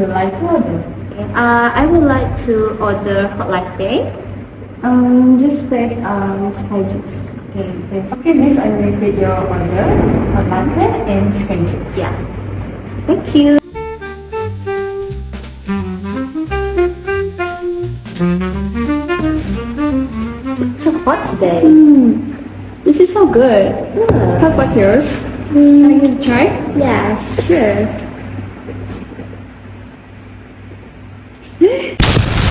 you like to order? I would like to order hot latte. Just take sky juice. Okay, thanks. Okay, miss, I will repeat your order. Hot latte and sky juice. Yeah. Thank you. It's so hot today. This is so good. How about yours? Can you try? Yeah, sure.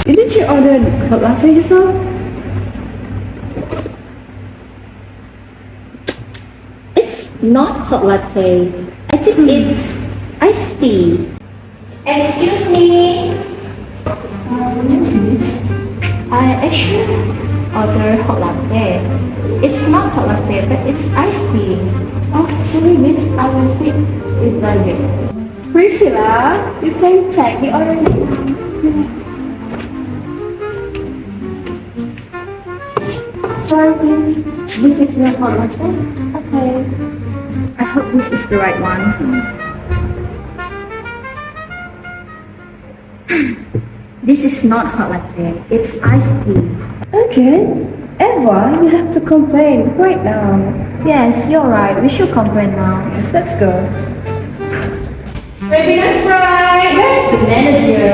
Didn't you order hot latte as well? It's not hot latte. I think it's iced tea. Excuse me. Yes, miss. I actually ordered hot latte. It's not hot latte, but it's iced tea. Oh, sorry, miss. I will speak with Randy. Priscilla, you can take the order now. Sorry, miss. This is your hot latte. Okay. I hope this is the right one. This is not hot latte. It's iced tea. Okay. Eva, you have to complain right now. Yes, you're right. We should complain now. Yes, let's go. Readiness Pride! Where's the manager?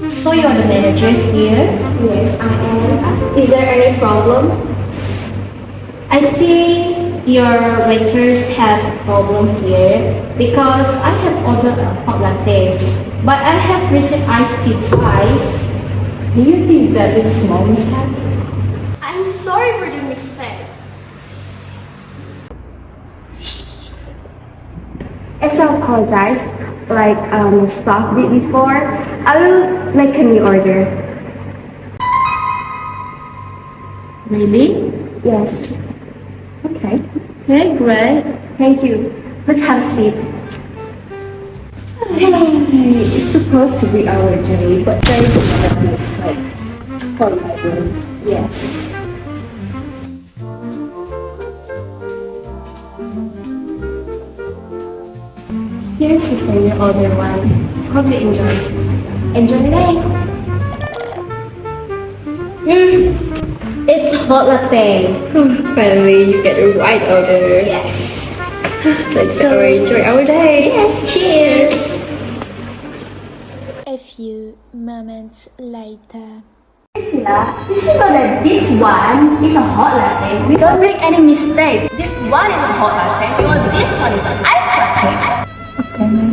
So you're the manager here? Yes, I am. Is there any problem? I think your waiters have a problem here because I have ordered a hot latte, but I have received iced tea twice. Do you think that is a small mistake? I'm sorry for the mistake. As I apologize, like staff did before, I will make a new order. Really? Yes. Okay. Okay, great. Thank you. Let's have a seat. It's supposed to be our day, but there is another mistake. For my room. Yes. Here's the for your order one. Hope you enjoy. Enjoy the day. It's hot latte. Finally, you get the right order. Yes. Let's enjoy our day. Yes, cheers. A few moments later. Priscilla, did you know that this one is a hot latte? We don't make any mistakes. This one is a hot latte, while this one is an iced latte. Okay.